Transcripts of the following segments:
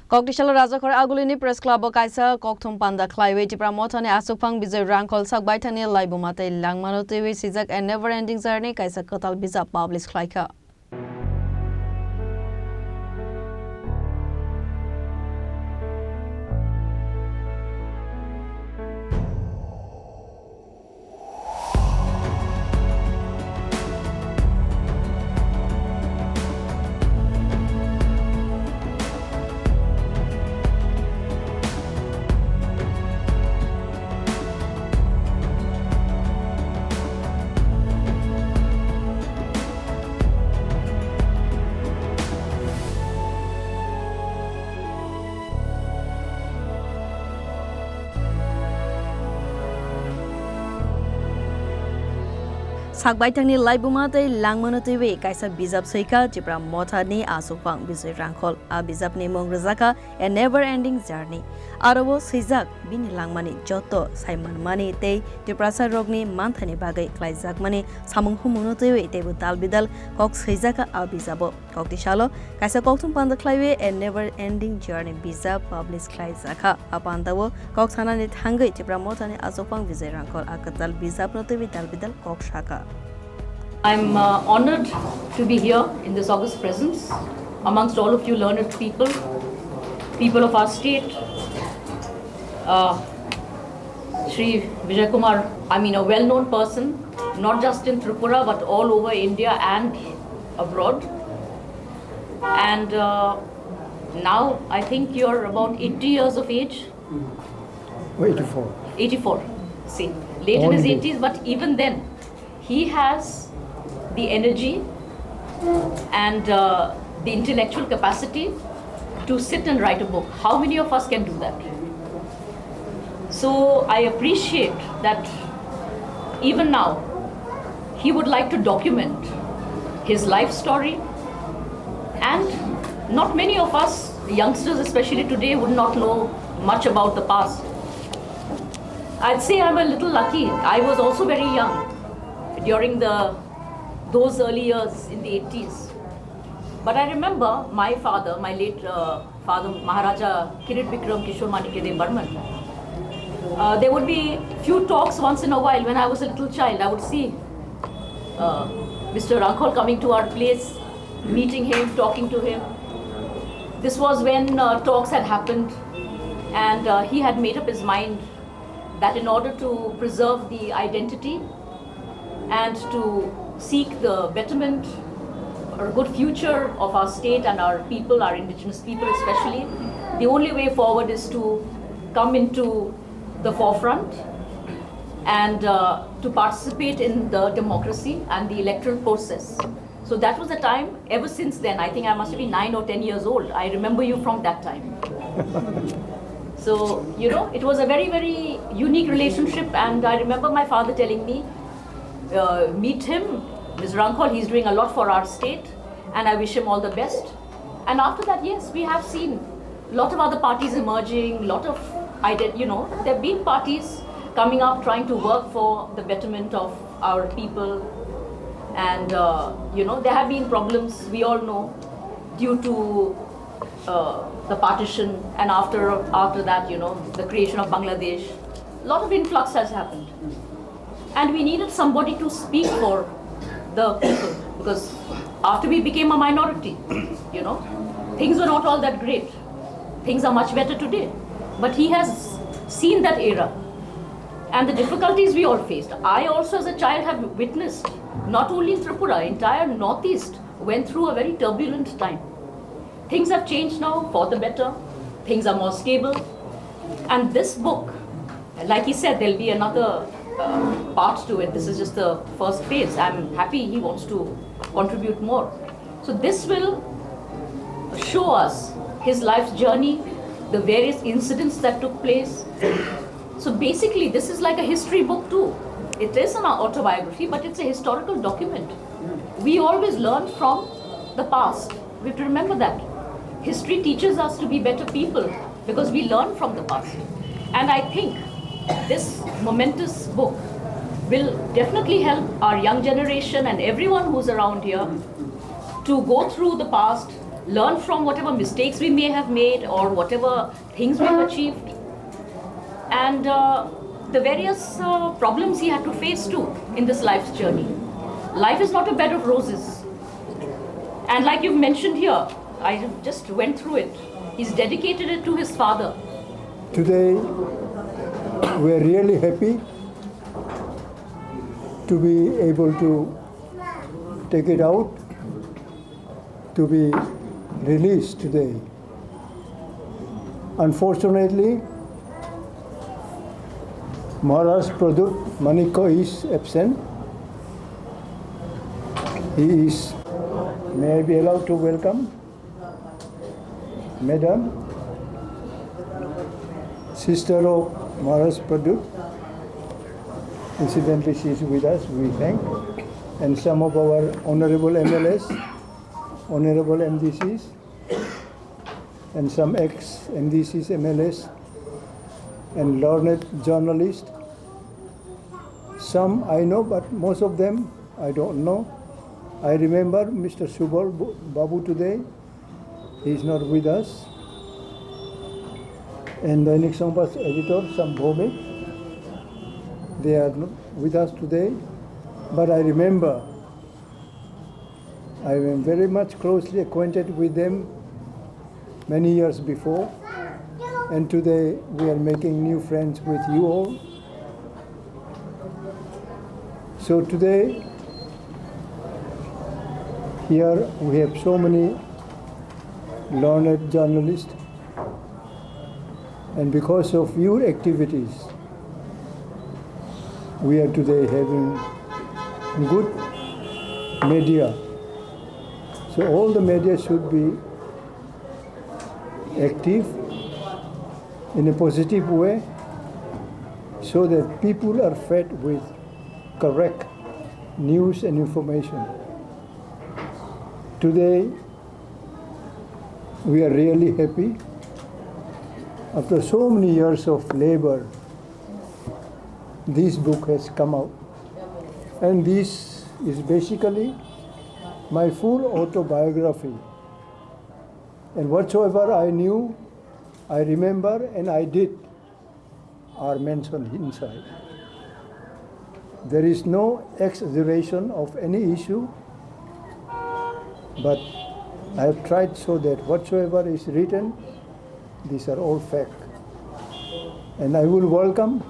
Koktisalo Rajakhor Agulini Press Club Kaisa Kokthum Panda Khlaiwi Tipra Motha ne Achukphang Bijay Hrankhwal Sakbaithangni Laibuma tei Langma Twiwi Swijak a never ending journey Kaisa Kwtal Bijab published Khlaikha. Sakbaithangni Laibuma tei Langma tei Kaisa Bijab Soika Tipra Motha ni Achukphang Bijay Hrankhwal a Bijab ni mong Rajakhor a never ending journey. Arabo Swijak bini Langmani joto Simon mani tei Tipra rogni manthani bagai Khlaijak mani samung humunu tei tebu dalbidal Kok Swijak a Bijabo Koktisalo Kaisa Kokthum Panda Khlaiwi a never ending journey Bijab published Khlaijak a Pandawo Kok sanani thangai Tipra Motha ni Achukphang Bijay Hrankhwal a Kwtal Bijab no tei dalbidal Kok shaka. I'm honored to be here in this august presence amongst all of you learned people of our state. Shri Vijay Kumar, I mean a well-known person, not just in Tripura but all over India and abroad. And now I think you're about 80 years of age. 84. 84. See, late in his 80s, but even then, he has the energy and the intellectual capacity to sit and write a book. How many of us can do that? So I appreciate that even now he would like to document his life story, and not many of us youngsters especially today would not know much about the past. I'd say I'm a little lucky. I was also very young during those early years in the 80s. But I remember my father, my late father, Maharaja Kirit Bikram Kishore Manikya Barman. There would be few talks once in a while when I was a little child. I would see Mr. Hrankhwal coming to our place, meeting him, talking to him. This was when talks had happened, and he had made up his mind that in order to preserve the identity and to seek the betterment or a good future of our state and our people, our indigenous people especially, the only way forward is to come into the forefront and to participate in the democracy and the electoral process. So that was the time. Ever since then, I think I must have been 9 or 10 years old. I remember you from that time. So, you know, it was a very, very unique relationship, and I remember my father telling me, meet him, Mr. Hrankhwal, he's doing a lot for our state, and I wish him all the best. And after that, yes, we have seen a lot of other parties emerging, lot of, you know, there have been parties coming up trying to work for the betterment of our people. And, you know, there have been problems, we all know, due to the partition, and after that, you know, the creation of Bangladesh. A lot of influx has happened. And we needed somebody to speak for the people, because after we became a minority, you know, things were not all that great. Things are much better today. But he has seen that era and the difficulties we all faced. I also as a child have witnessed, not only in Tripura, entire Northeast went through a very turbulent time. Things have changed now for the better. Things are more stable. And this book, like he said, there'll be another part to it. This is just the first phase. I'm happy he wants to contribute more. So this will show us his life's journey, the various incidents that took place. So basically this is like a history book too. It is an autobiography, but it's a historical document. We always learn from the past. We have to remember that. History teaches us to be better people because we learn from the past. And I think this momentous book will definitely help our young generation and everyone who's around here to go through the past learn from whatever mistakes we may have made or whatever things we have achieved, and the various problems he had to face too in this life's journey. Life is not a bed of roses. And like you've mentioned here, I just went through it. He's dedicated it to his father. Today, we're really happy to be able to take it out, to be released today. Unfortunately, Maharaj Pradut Maniko is absent. He is, may I be allowed to welcome Madam, sister of Maharaj Pradut. Incidentally, she is with us, we thank. And some of our honorable MLAs, honorable MDCs, and some ex-MDCs, MLAs, and learned journalists. Some I know, but most of them I don't know. I remember Mr. Subal Babu today. He is not with us. And Dainik Sambas editor, Sam Bhome, they are not with us today. But I remember, I am very much closely acquainted with them many years before. And today we are making new friends with you all. So today, here we have so many learned journalists, and because of your activities, we are today having good media. So all the media should be active in a positive way so that people are fed with correct news and information. Today, we are really happy. After so many years of labor, this book has come out. And this is basically my full autobiography. And whatsoever I knew, I remember, and I did, are mentioned inside. There is no exaggeration of any issue, but I have tried so that whatsoever is written, these are all fact. And I will welcome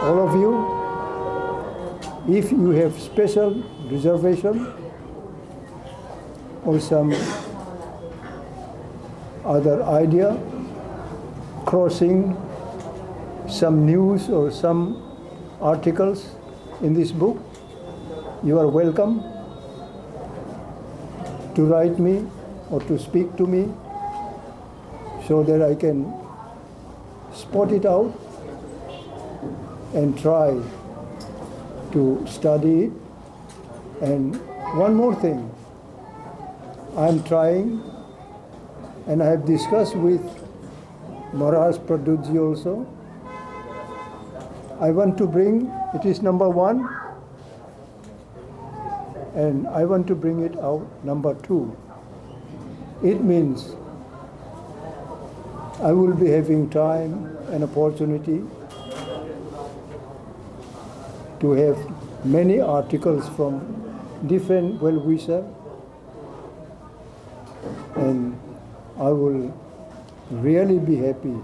all of you. If you have special reservation or some other idea, crossing some news or some articles in this book, you are welcome to write me or to speak to me so that I can spot it out and try to study it. And one more thing, I'm trying, and I have discussed with Maharaj Pradutji also, I want to bring, it is number 1, and I want to bring it out number 2. It means I will be having time and opportunity to have many articles from different well-wishers, and I will really be happy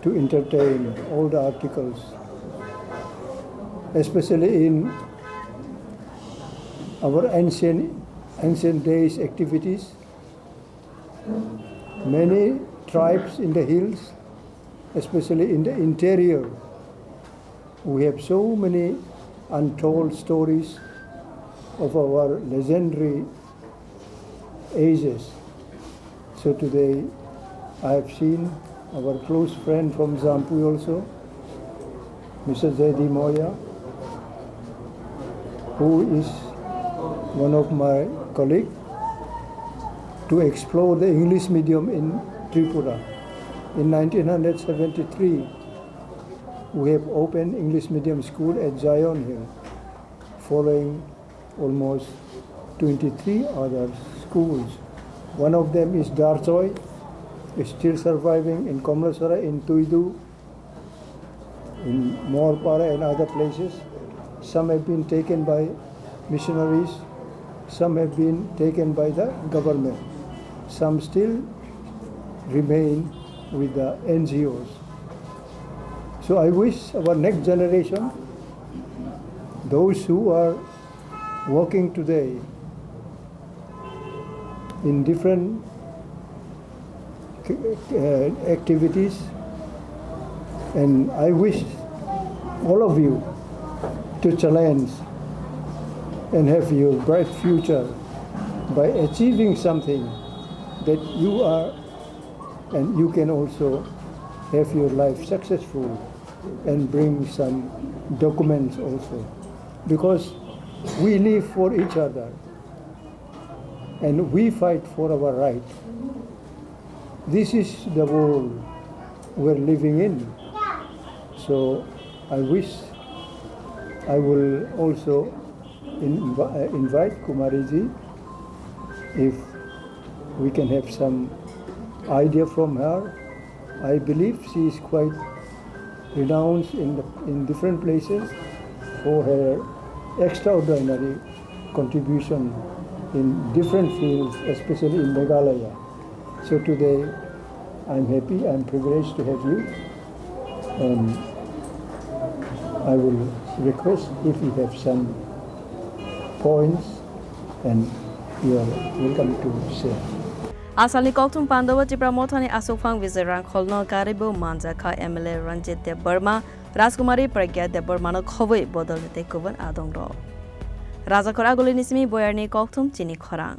to entertain all the articles, especially in our ancient days activities. Many tribes in the hills, especially in the interior, we have so many untold stories of our legendary ages. So today I have seen our close friend from Zampu also, Mr. Zedi Moya, who is one of my colleagues, to explore the English medium in Tripura. In 1973, we have opened English medium school at Zion Hill, following almost 23 other schools. One of them is Darchoi, is still surviving in Komlasara, in Tuidu, in Morpara and other places. Some have been taken by missionaries, some have been taken by the government. Some still remain with the NGOs. So I wish our next generation, those who are working today in different activities, and I wish all of you to challenge and have your bright future by achieving something that you are, and you can also have your life successful and bring some documents also, because we live for each other and we fight for our right. This is the world we're living in. So I wish I will also invite Kumariji, if we can have some idea from her. I believe she is quite renowned in different places for her extraordinary contribution in different fields, especially in Meghalaya. So today I'm happy, I'm privileged to have you, and I will request if you have some points, and you are welcome to share. Asalni Kokthum Panda wa Tipra Motha ni Achukphang Bijay Hrankhwal no Garibo Manjakha MLA Ranjit de Burma Rajkumari Pragya de Burma no khoboi bodol te kuban adong ro Rajakhor Agulini simi boyarni Kokthum Chini Khorang.